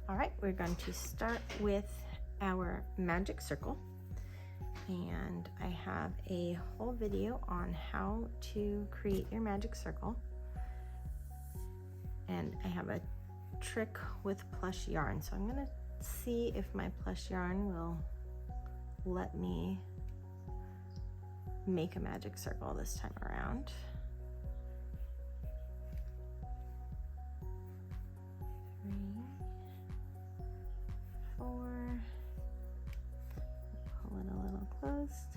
All right, we're going to start with our magic circle, and I have a whole video on how to create your magic circle, and I have a trick with plush yarn. So I'm gonna see if my plush yarn will let me make a magic circle this time around. 3, 4, pull it a little closed,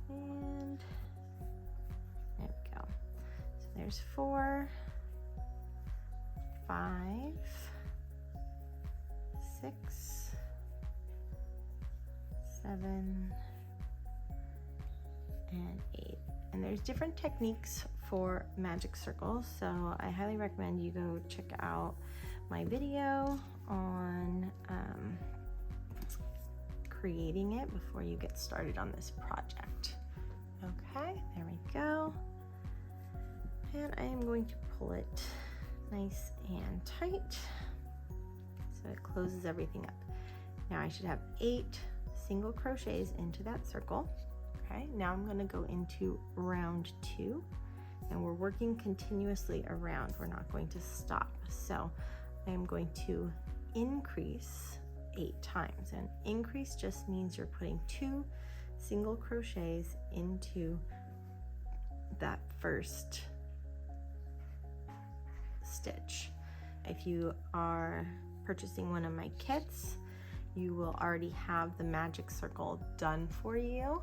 and there we go. So there's 4, 5, 6, 7, and 8. And there's different techniques for magic circles, so I highly recommend you go check out my video on creating it before you get started on this project. Okay, there we go. And I am going to pull it nice and tight so it closes everything up. Now I should have 8 single crochets into that circle. Okay, now I'm going to go into round 2, and we're working continuously around. We're not going to stop. So I am going to increase 8 times, and increase just means you're putting 2 single crochets into that first stitch. If you are purchasing one of my kits, you will already have the magic circle done for you,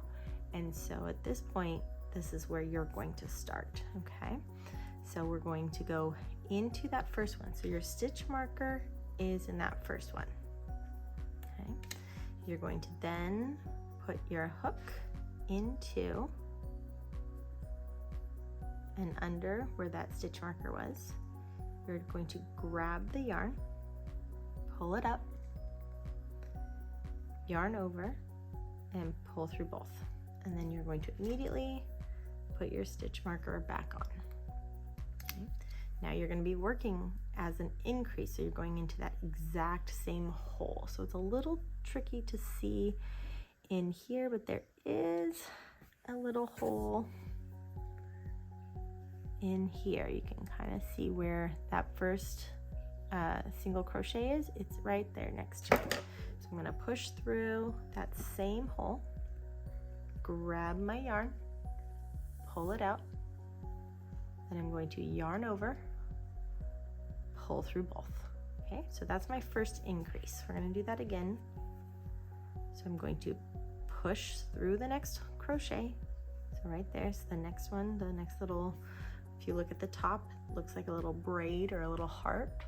and so at this point this is where you're going to start. Okay, so we're going to go into that first one. So your stitch marker is in that first one. Okay, you're going to then put your hook into and under where that stitch marker was. You're going to grab the yarn, pull it up, yarn over, and pull through both. And then you're going to immediately put your stitch marker back on. Okay. Now you're going to be working as an increase, so you're going into that exact same hole. So it's a little tricky to see in here, but there is a little hole in here. You can kind of see where that first single crochet is. It's right there next to it. So I'm going to push through that same hole, grab my yarn, pull it out, then I'm going to yarn over, pull through both. Okay, so that's my first increase. We're going to do that again. So I'm going to push through the next crochet. So right there, so the next one, the next little, if you look at the top, it looks like a little braid or a little heart.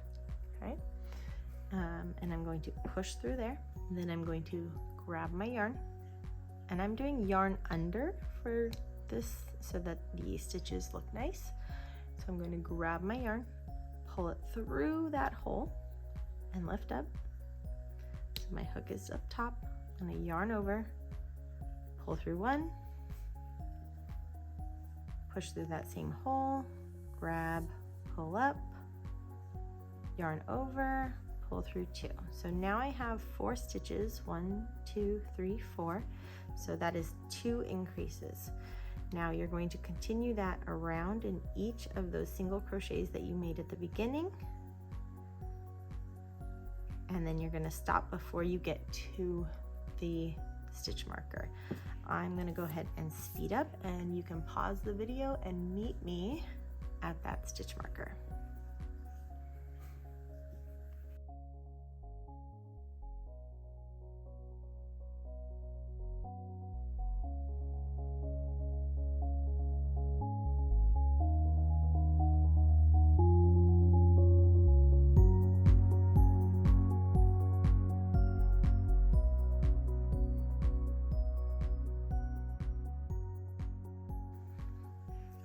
Okay, and I'm going to push through there. And then I'm going to grab my yarn, and I'm doing yarn under for this so that the stitches look nice. So I'm going to grab my yarn, pull it through that hole, and lift up. So my hook is up top. I'm going to yarn over, pull through one, push through that same hole, grab, pull up, yarn over, pull through 2. So now I have 4 stitches, 1, 2, 3, 4. So that is 2 increases. Now you're going to continue that around in each of those single crochets that you made at the beginning, and then you're going to stop before you get to the stitch marker. I'm going to go ahead and speed up, and you can pause the video and meet me at that stitch marker.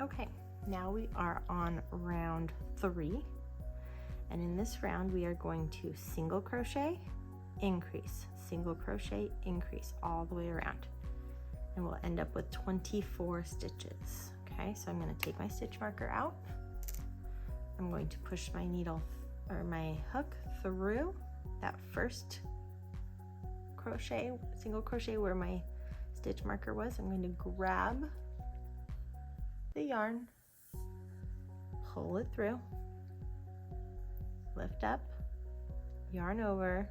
Okay, now we are on round 3, and in this round we are going to single crochet, increase, single crochet, increase all the way around, and we'll end up with 24 stitches. Okay, so I'm going to take my stitch marker out, I'm going to push my needle or my hook through that first crochet, single crochet where my stitch marker was. I'm going to grab the yarn, pull it through, lift up, yarn over,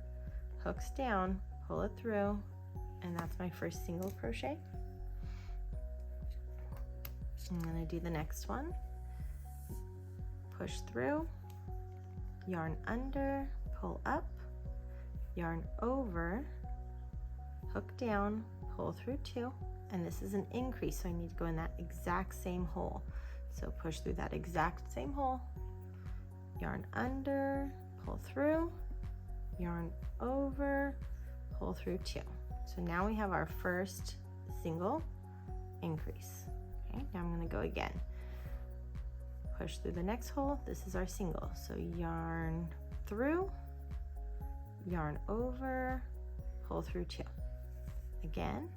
hooks down, pull it through, and that's my first single crochet. I'm going to do the next one, push through, yarn under, pull up, yarn over, hook down, pull through 2, and this is an increase, so I need to go in that exact same hole. So push through that exact same hole, yarn under, pull through, yarn over, pull through 2. So now we have our first single increase. Okay, now I'm going to go again. Push through the next hole, this is our single. So yarn through, yarn over, pull through 2. Again,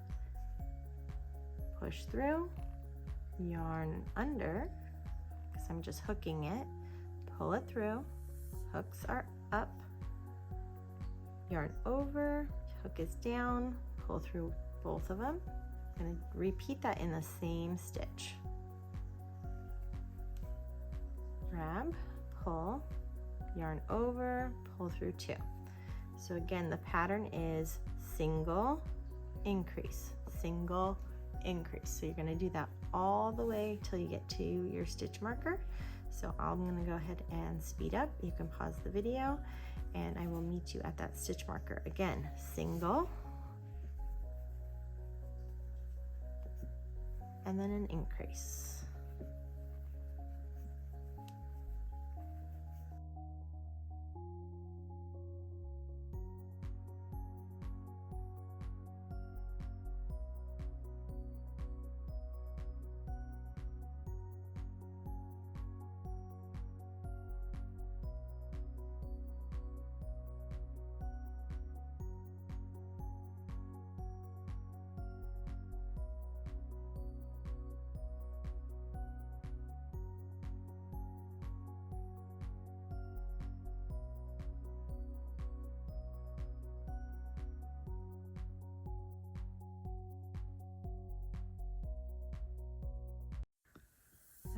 push through, yarn under, because I'm just hooking it, pull it through, hooks are up, yarn over, hook is down, pull through both of them. I'm going to repeat that in the same stitch. Grab, pull, yarn over, pull through 2. So again, the pattern is single, increase, single, increase. So you're going to do that all the way till you get to your stitch marker. So I'm going to go ahead and speed up. You can pause the video and I will meet you at that stitch marker. Again, single, and then an increase.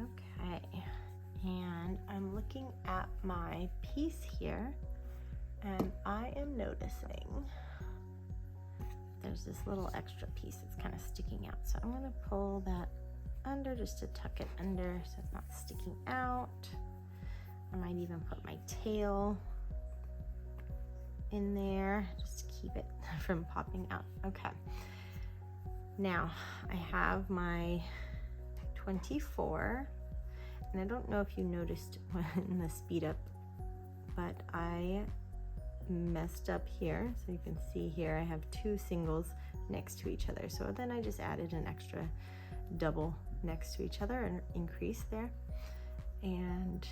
Okay, and I'm looking at my piece here and I am noticing there's this little extra piece that's kind of sticking out. So I'm going to pull that under just to tuck it under so it's not sticking out. I might even put my tail in there just to keep it from popping out. Okay, now I have my 24, and I don't know if you noticed in the speed up, but I messed up here. So you can see here I have 2 singles next to each other. So then I just added an extra double next to each other, an increase there, and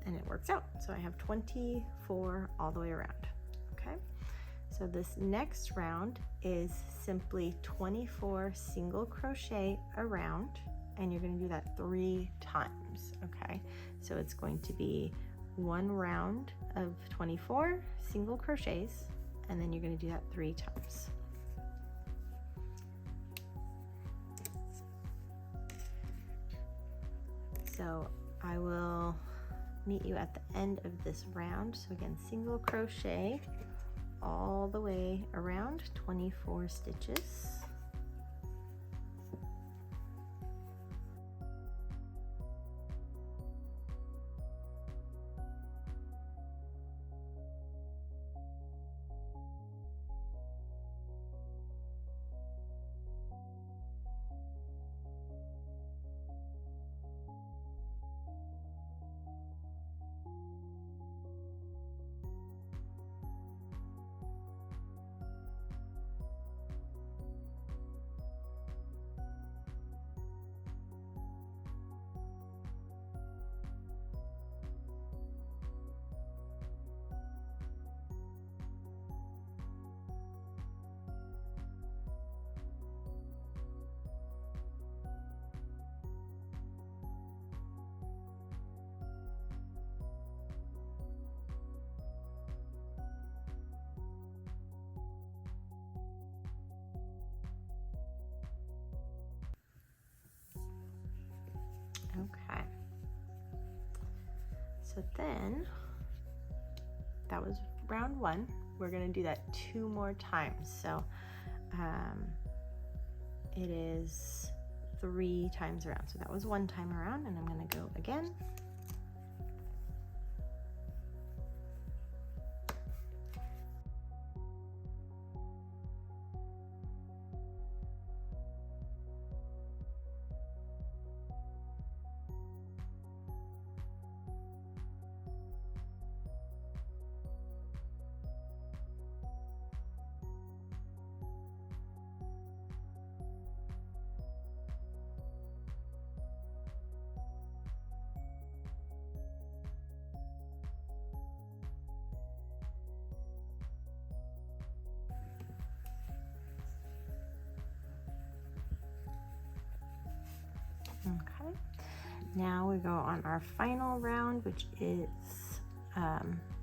it works out. So I have 24 all the way around. Okay, so this next round is simply 24 single crochet around, and you're going to do that 3 times. Okay, so it's going to be 1 round of 24 single crochets, and then you're going to do that 3 times. So I will meet you at the end of this round. So again, single crochet all the way around, 24 stitches. So then that was round 1. We're going to do that 2 more times. So it is 3 times around. So that was 1 time around, and I'm going to go again. Okay, now we go on our final round, which is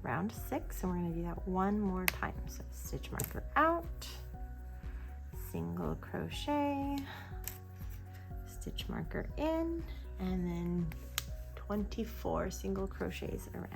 round 6, and we're going to do that 1 more time. So stitch marker out, single crochet, stitch marker in, and then 24 single crochets around.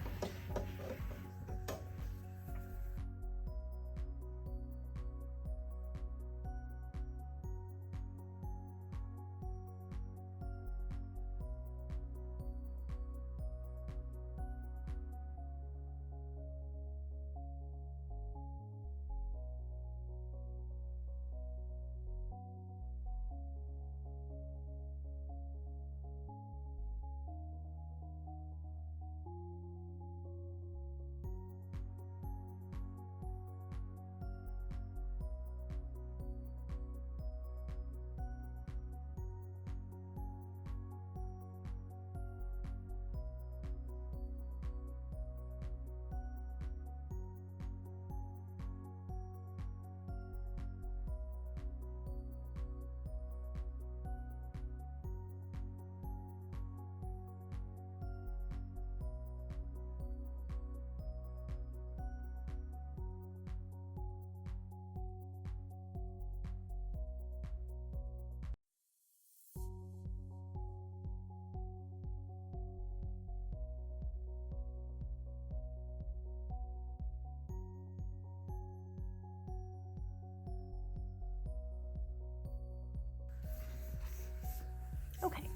Okay,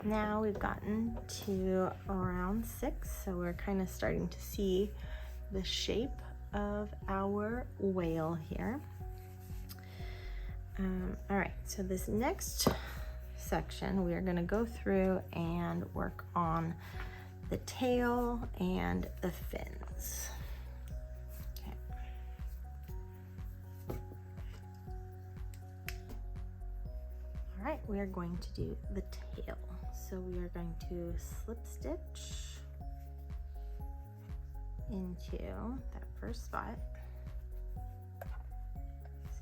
now we've gotten to round 6, so we're kind of starting to see the shape of our whale here. All right, so this next section, we are going to go through and work on the tail and the fins. All right, we are going to do the tail. So we are going to slip stitch into that first spot.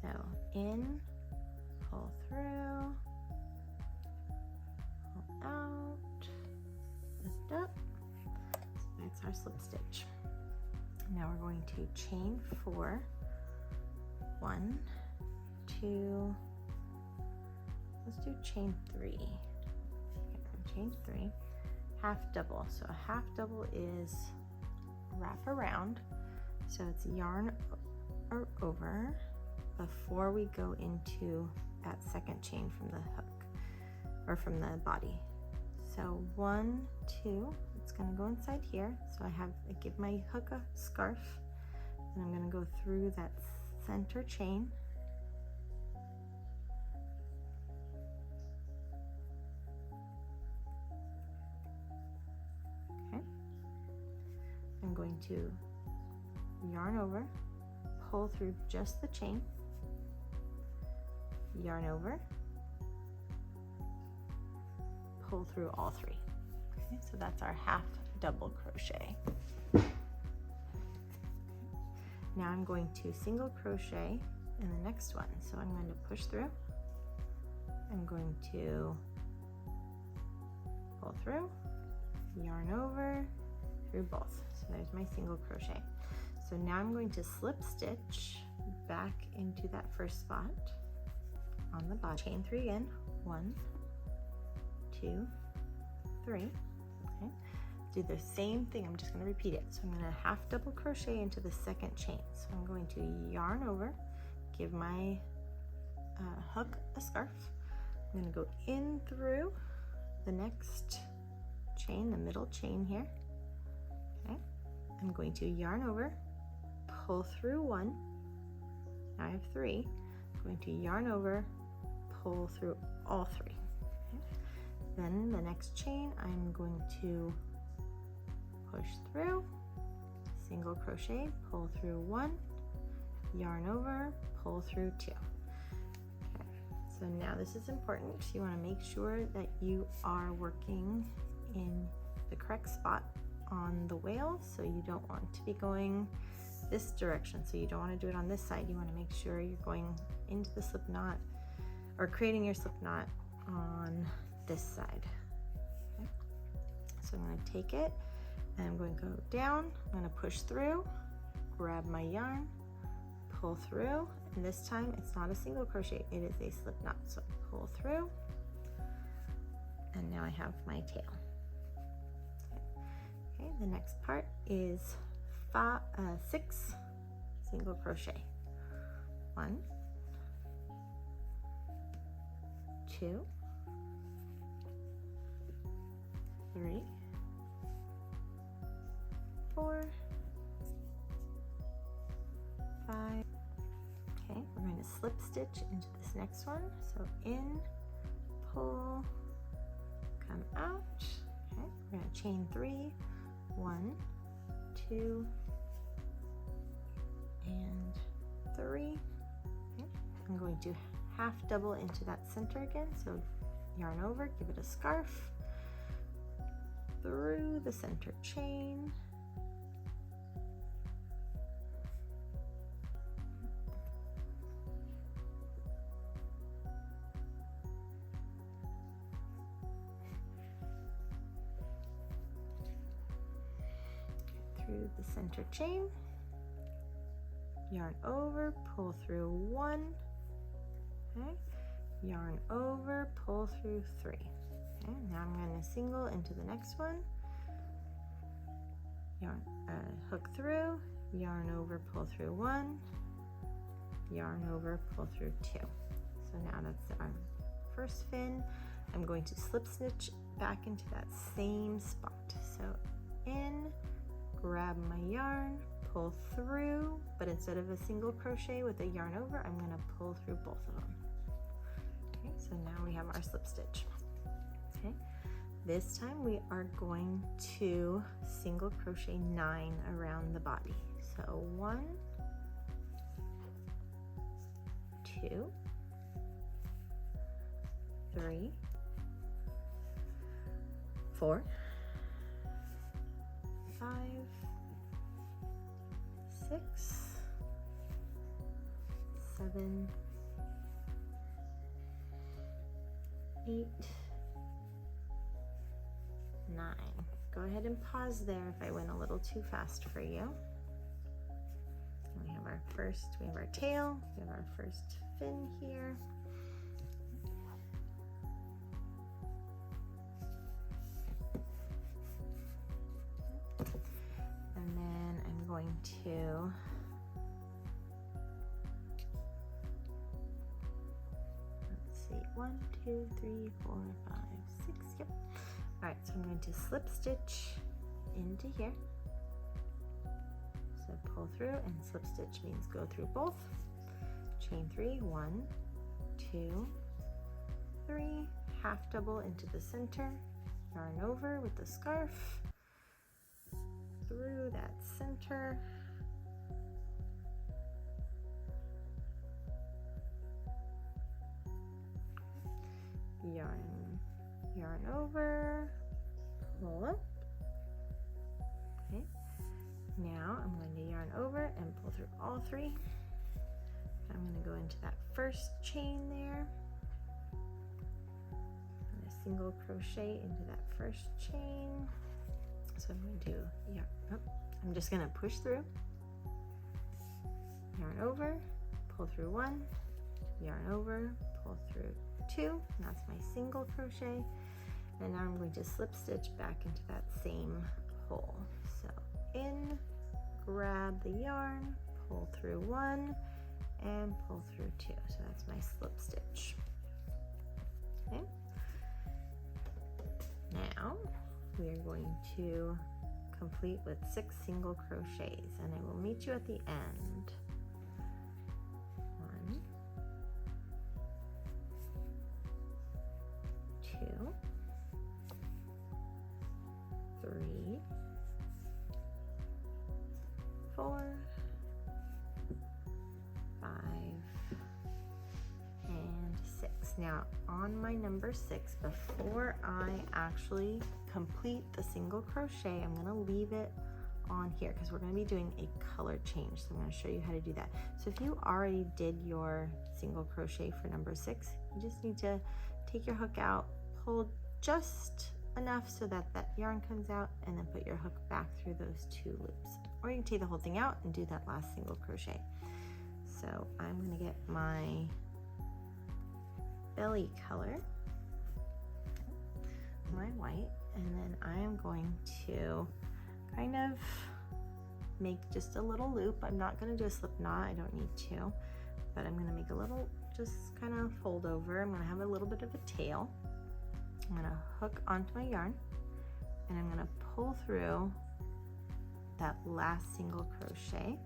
So in, pull through, pull out, lift up. So that's our slip stitch. Now we're going to chain 4, 1, 2, let's do chain 3. Okay, chain 3, half double. So a half double is wrap around. So it's yarn over before we go into that second chain from the hook or from the body. So 1, 2, it's going to go inside here. So I give my hook a scarf, and I'm going to go through that center chain. I'm going to yarn over, pull through just the chain, yarn over, pull through all 3. Okay, so that's our half double crochet. Now I'm going to single crochet in the next one. So I'm going to push through, I'm going to pull through, yarn over, through both. So there's my single crochet. So now I'm going to slip stitch back into that first spot on the bottom. Chain 3 again. 1, 2, 3. Okay. do the same thing. I'm just going to repeat it. So I'm going to half double crochet into the second chain. So I'm going to yarn over, give my hook a scarf. I'm going to go in through the next chain, the middle chain here. Okay. I'm going to yarn over, pull through one. Now I have 3. I'm going to yarn over, pull through all 3. Okay. Then the next chain, I'm going to push through, single crochet, pull through 1, yarn over, pull through 2. Okay. So now this is important. You want to make sure that you are working in the correct spot on the whale. So you don't want to be going this direction. So you don't want to do it on this side. You want to make sure you're going into the slip knot or creating your slip knot on this side. Okay. So I'm going to take it and I'm going to go down. I'm going to push through, grab my yarn, pull through, and this time it's not a single crochet, it is a slip knot. So pull through, and now I have my tail. Okay, the next part is 6 single crochet. 1, 2, 3, 4, 5. Okay, we're going to slip stitch into this next one. So in, pull, come out. Okay, we're going to chain 3, 1, 2, and 3. Okay. I'm going to half double into that center again. So yarn over, give it a scarf, through the center chain, through the center chain, yarn over, pull through 1, okay, yarn over, pull through 3. Okay, now I'm going to single into the next one, yarn, hook through, yarn over, pull through 1, yarn over, pull through 2. So now that's our first fin. I'm going to slip stitch back into that same spot. So in, grab my yarn, pull through, but instead of a single crochet with a yarn over, I'm going to pull through both of them. Okay, so now we have our slip stitch. Okay, this time we are going to single crochet 9 around the body. So 1, 2, 3, 4, 5, 6, 7, 8, 9. Go ahead and pause there if I went a little too fast for you. We have our tail, we have our first fin here. And then I'm going to let's see, 1, 2, 3, 4, 5, 6, yep. All right, so I'm going to slip stitch into here. So pull through, and slip stitch means go through both. Chain 3, 1, 2, 3, half double into the center, yarn over with the scarf, through that center, yarn over, pull up. Okay, now I'm going to yarn over and pull through all 3. I'm going to go into that first chain there, and a single crochet into that first chain. So I'm going to I'm just going to push through, yarn over, pull through 1, yarn over, pull through 2, and that's my single crochet. And now I'm going to slip stitch back into that same pull. So in, grab the yarn, pull through 1 and pull through 2. So that's my slip stitch. Okay. Now we are going to complete with 6 single crochets, and I will meet you at the end. 1, 2, 3, 4, 5, and 6. Now on my number 6, before I actually complete the single crochet, I'm going to leave it on here because we're going to be doing a color change. So I'm going to show you how to do that. So if you already did your single crochet for number 6, you just need to take your hook out, pull just enough so that that yarn comes out, and then put your hook back through those 2 loops. Or you can take the whole thing out and do that last single crochet. So I'm going to get my belly color, my white, and then I am going to kind of make just a little loop. I'm not going to do a slip knot, I don't need to, but I'm going to make a little, just kind of fold over. I'm going to have a little bit of a tail. I'm going to hook onto my yarn, and I'm going to pull through that last single crochet,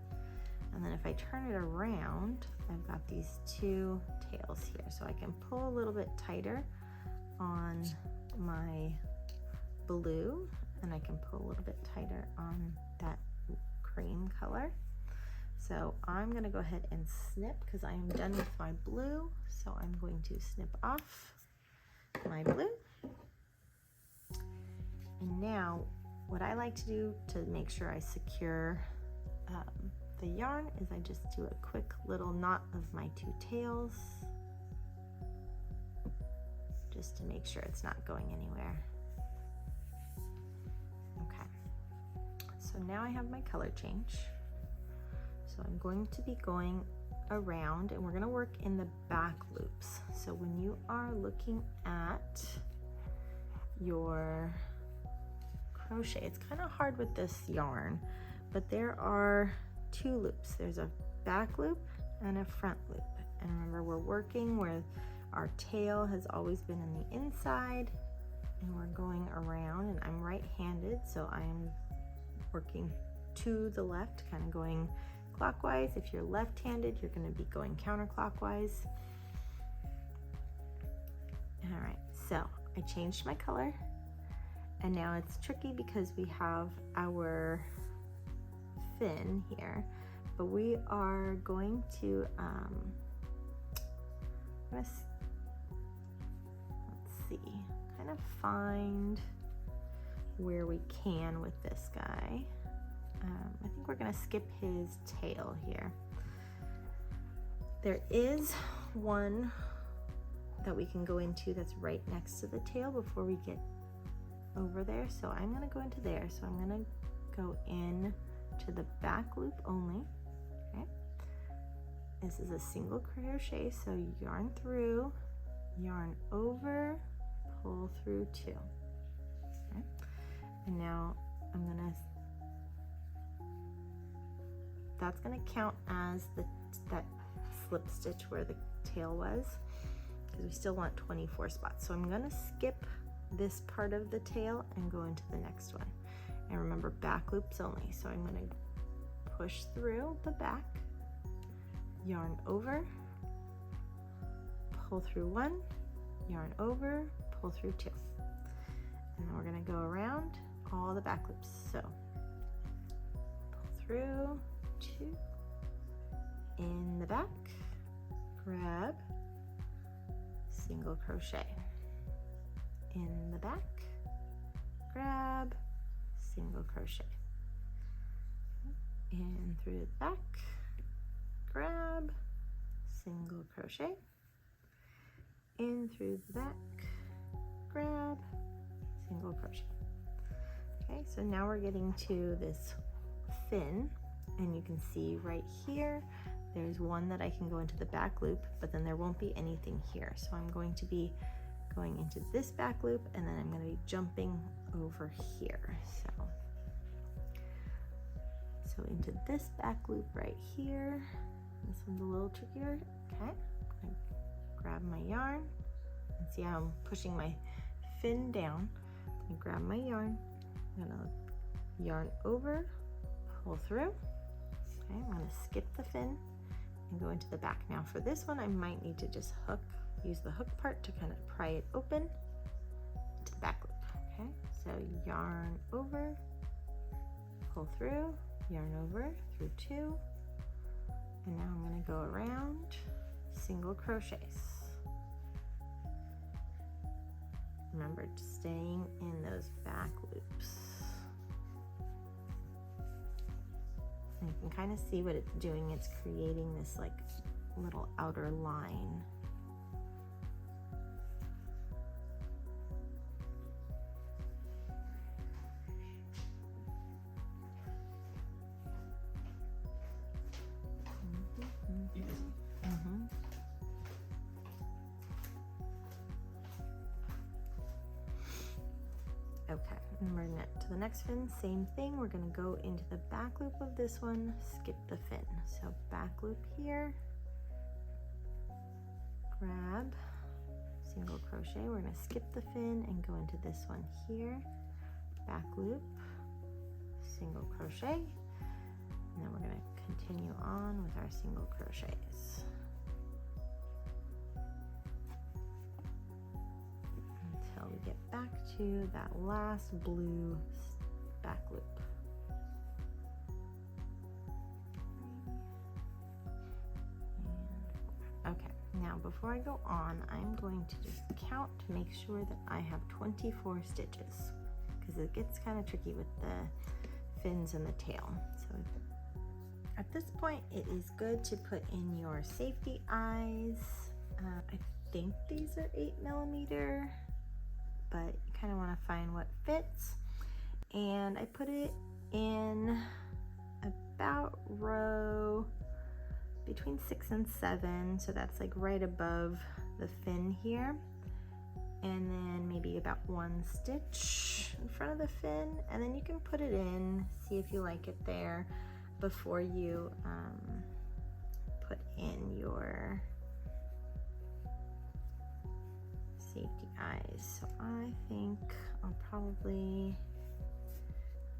and then if I turn it around, I've got these 2 tails here, so I can pull a little bit tighter on my blue, and I can pull a little bit tighter on that cream color. So I'm going to go ahead and snip because I am done with my blue, so I'm going to snip off my blue. And now what I like to do to make sure I secure the yarn is I just do a quick little knot of my 2 tails, just to make sure it's not going anywhere. Okay, so now I have my color change. So I'm going to be going around, and we're going to work in the back loops. So when you are looking at your crochet, it's kind of hard with this yarn, but there are 2 loops. There's a back loop and a front loop, and remember, we're working where our tail has always been in the inside, and we're going around, and I'm right-handed, so I am working to the left, kind of going clockwise. If you're left-handed, you're going to be going counterclockwise. All right, so I changed my color, and now it's tricky because we have our fin here, but we are going to let's see, kind of find where we can with this guy. I think we're going to skip his tail here. There is one that we can go into that's right next to the tail before we get over there, so I'm going to go into there. So I'm going to go in to the back loop only. Okay, this is a single crochet, so yarn through, yarn over, pull through 2. Okay, and now I'm going to, that's going to count as that slip stitch where the tail was, because we still want 24 spots. So I'm going to skip this part of the tail and go into the next one. And remember, back loops only. So I'm going to push through the back, yarn over, pull through 1, yarn over, pull through 2. And then we're going to go around all the back loops. So pull through 2, in the back, grab, single crochet, in the back, grab, single crochet, in through the back, grab, single crochet, in through the back, grab, single crochet. Okay, so now we're getting to this fin, and you can see right here there's one that I can go into the back loop, but then there won't be anything here. So I'm going to be going into this back loop, and then I'm going to be jumping over here. So So into this back loop right here. This one's a little trickier. Okay, I'm gonna grab my yarn and see how I'm pushing my fin down. I'm gonna grab my yarn, I'm gonna yarn over, pull through. Okay, I'm gonna skip the fin and go into the back. Now for this one, I might need to just use the hook part to kind of pry it open to the back loop. Okay, so yarn over, pull through, yarn over through 2, and now I'm going to go around, single crochets. Remember, staying in those back loops. And you can kind of see what it's doing. It's creating this like little outer line. Okay, and we're to the next fin, same thing. We're gonna go into the back loop of this one, skip the fin. So back loop here, grab, single crochet. We're gonna skip the fin and go into this one here, back loop, single crochet, and then we're gonna continue on with our single crochets until we get back to that last blue back loop. Okay, now before I go on, I'm going to just count to make sure that I have 24 stitches, because it gets kind of tricky with the fins and the tail. So at this point, it is good to put in your safety eyes. I think these are 8mm, but you kind of want to find what fits. And I put it in about row between 6 and 7, so that's like right above the fin here. And then maybe about 1 stitch in front of the fin, and then you can put it in, see if you like it there before you put in your safety eyes. So I think I'll probably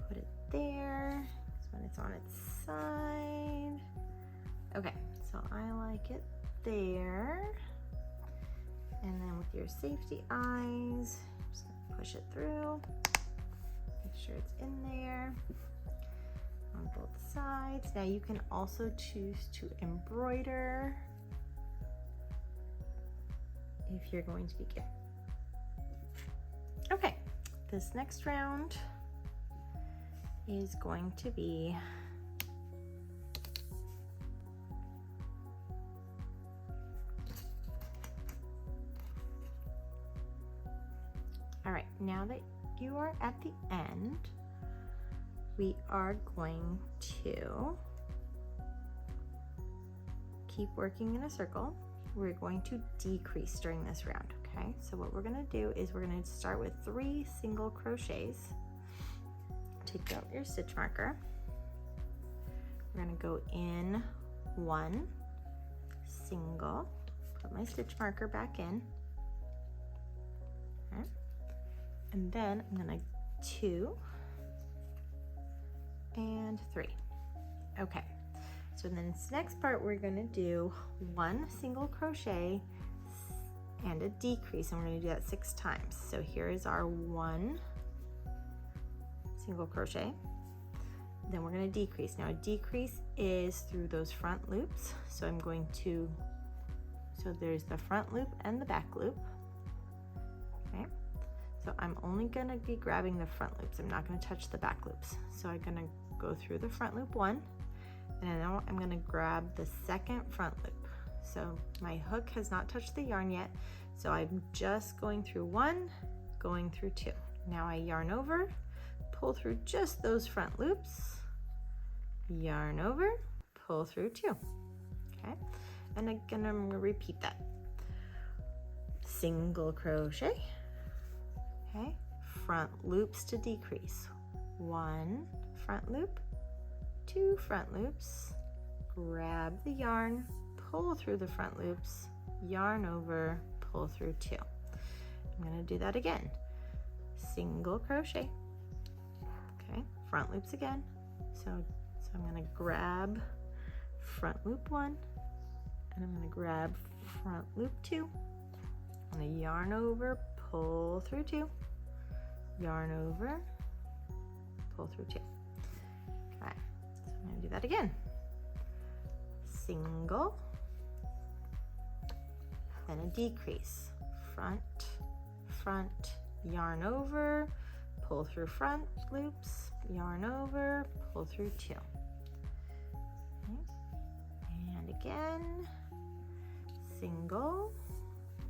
put it there so when it's on its side. Okay, so I like it there. And then with your safety eyes, just gonna push it through, make sure it's in there on both sides. Now you can also choose to embroider if you're going to begin. Okay, this next round is going to be all right. Now that you are at the end, we are going to keep working in a circle. We're going to decrease during this round, okay? So what we're gonna do is we're gonna start with 3 single crochets. Take out your stitch marker. We're gonna go in 1 single, put my stitch marker back in, okay. And then I'm gonna 2 and 3. Okay, so then this next part we're gonna do 1 single crochet and a decrease, and we're gonna do that 6 times. So here is our 1 single crochet, then we're gonna decrease. Now a decrease is through those front loops. So I'm going to, so there's the front loop and the back loop, okay? So I'm only gonna be grabbing the front loops. I'm not gonna touch the back loops. So I'm gonna go through the front loop 1, and now I'm gonna grab the second front loop. So my hook has not touched the yarn yet, so I'm just going through 1, going through 2. Now I yarn over, pull through just those front loops, yarn over, pull through 2, okay? And again, I'm gonna repeat that. Single crochet, okay? Front loops to decrease. 1 front loop, 2 front loops, grab the yarn, pull through the front loops, yarn over, pull through 2. I'm going to do that again. Single crochet, okay, front loops again. So I'm going to grab front loop 1, and I'm going to grab front loop 2. I'm going to yarn over, pull through 2, yarn over, pull through 2. Okay, so I'm going to do that again. Single, then a decrease, front, front, yarn over, pull through front loops, yarn over, pull through 2. Okay. And again, single,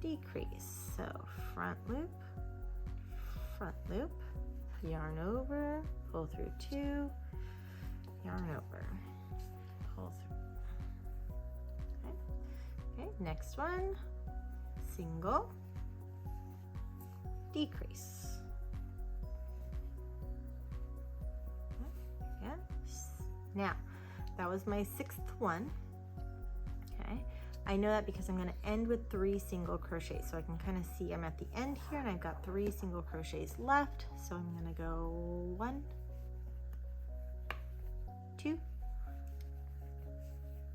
decrease. So front loop, yarn over, pull through 2, yarn over, pull through. Okay, okay, next one, single, decrease. Okay, again. Now, that was my 6th one. Okay, I know that because I'm going to end with 3 single crochets, so I can kind of see I'm at the end here and I've got 3 single crochets left. So I'm going to go 1, 2,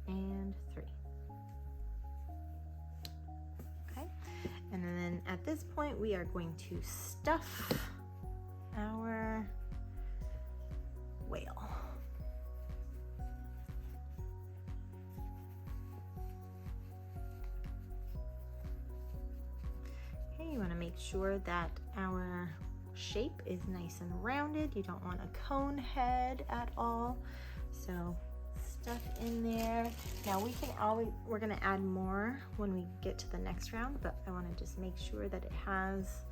and 3. Okay, and then at this point we are going to stuff our whale. You want to make sure that our shape is nice and rounded. You don't want a cone head at all. So stuff in there. Now we're going to add more when we get to the next round, but I want to just make sure that it has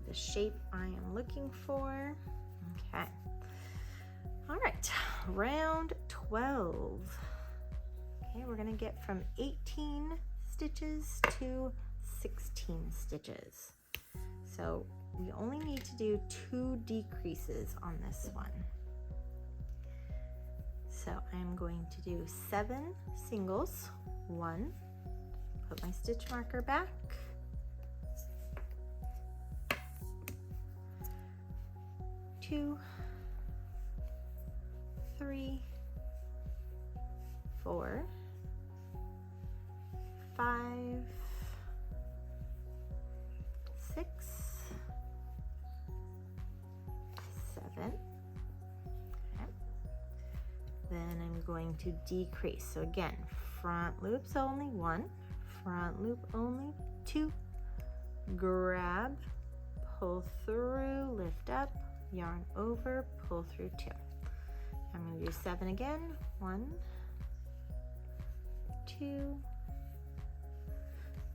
the shape I am looking for. Okay. All right, round 12. Okay, we're going to get from 18 stitches to 16 stitches. So we only need to do 2 decreases on this one. So I'm going to do 7 singles. 1, put my stitch marker back, 2, 3, 4, 5, 6, 7. Okay. Then I'm going to decrease. So again, front loops only 1, front loop only 2, grab, pull through, lift up, yarn over, pull through 2. I'm going to do 7 again. 1, 2,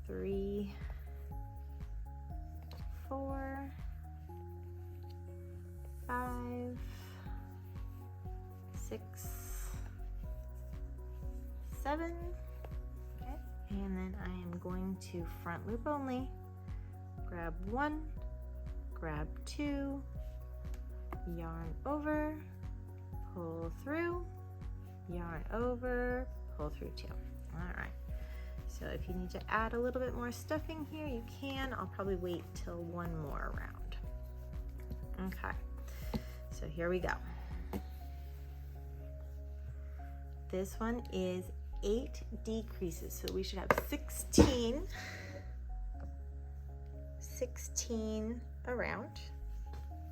3, 4, 5, 6, 7. Okay, and then I am going to front loop only. Grab 1, grab 2, yarn over, pull through, yarn over, pull through 2. All right. So if you need to add a little bit more stuffing here, you can. I'll probably wait till one more round. Okay, so here we go. This one is 8 decreases, so we should have 16 around,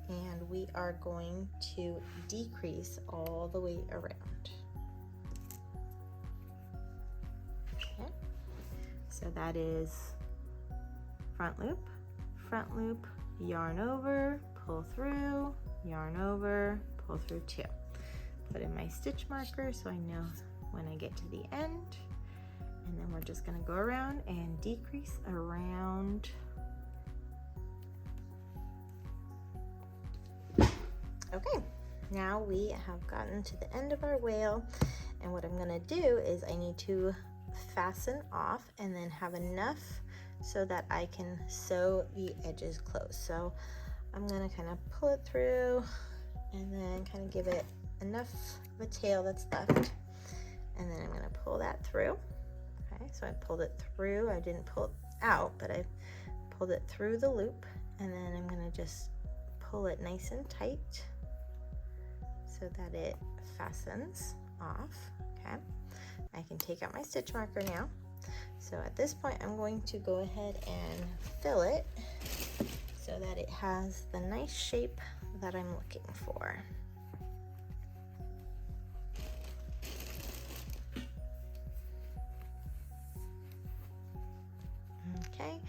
and we are going to decrease all the way around. Okay, so that is front loop, yarn over, pull through, yarn over, pull through 2. Put in my stitch marker so I know when I get to the end, and then we're just going to go around and decrease around. Okay, now we have gotten to the end of our whale, and what I'm going to do is I need to fasten off and then have enough so that I can sew the edges closed. So I'm going to kind of pull it through and then kind of give it enough of a tail that's left. And then I'm going to pull that through. Okay, so I pulled it through. I didn't pull it out, but I pulled it through the loop. And then I'm going to just pull it nice and tight so that it fastens off. Okay, I can take out my stitch marker now. So at this point, I'm going to go ahead and fill it so that it has the nice shape that I'm looking for. Okay,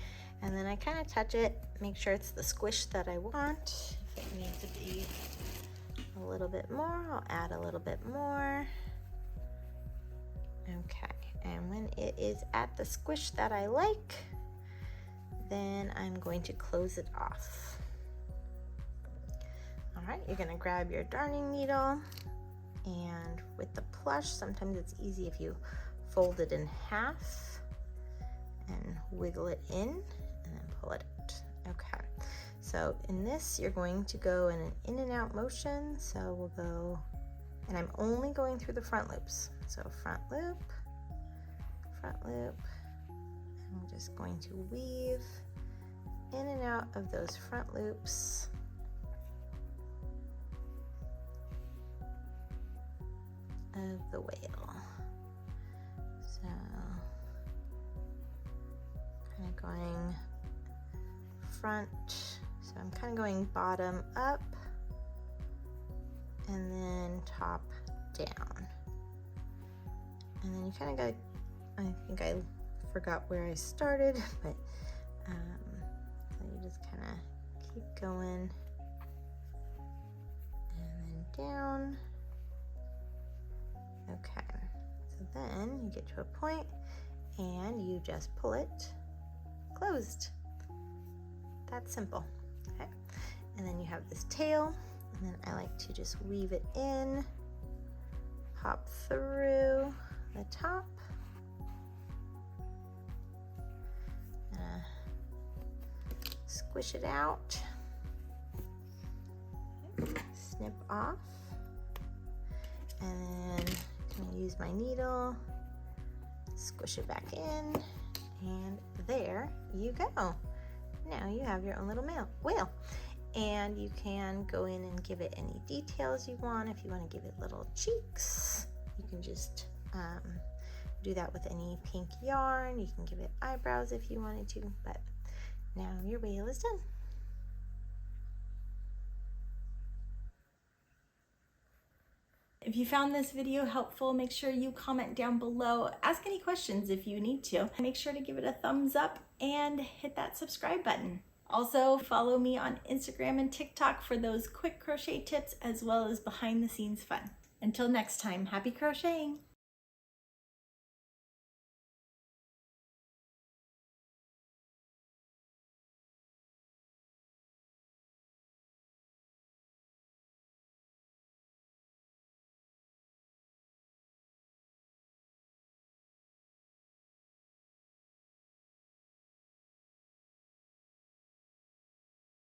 and then I kind of touch it, make sure it's the squish that I want. If it needs to be a little bit more, I'll add a little bit more. Okay, and when it is at the squish that I like, then I'm going to close it off. All right, you're gonna grab your darning needle, and with the plush, sometimes it's easy if you fold it in half and wiggle it in and then pull it out. Okay, so in this, you're going to go in an in and out motion. So we'll go, and I'm only going through the front loops. So front loop, and I'm just going to weave in and out of those front loops. Of the whale. So kind of going front, so I'm kind of going bottom up and then top down. And then you kind of got, I think I forgot where I started, but so you just kind of keep going and then down. Okay, so then you get to a point and you just pull it closed. That's simple. Okay, and then you have this tail, and then I like to just weave it in, hop through the top, squish it out, snip off, and then I'm gonna use my needle, squish it back in, and there you go. Now you have your own little whale. And you can go in and give it any details you want. If you want to give it little cheeks, you can just do that with any pink yarn. You can give it eyebrows if you wanted to, but now your whale is done. If you found this video helpful, make sure you comment down below. Ask any questions if you need to. Make sure to give it a thumbs up and hit that subscribe button. Also, follow me on Instagram and TikTok for those quick crochet tips as well as behind the scenes fun. Until next time, happy crocheting!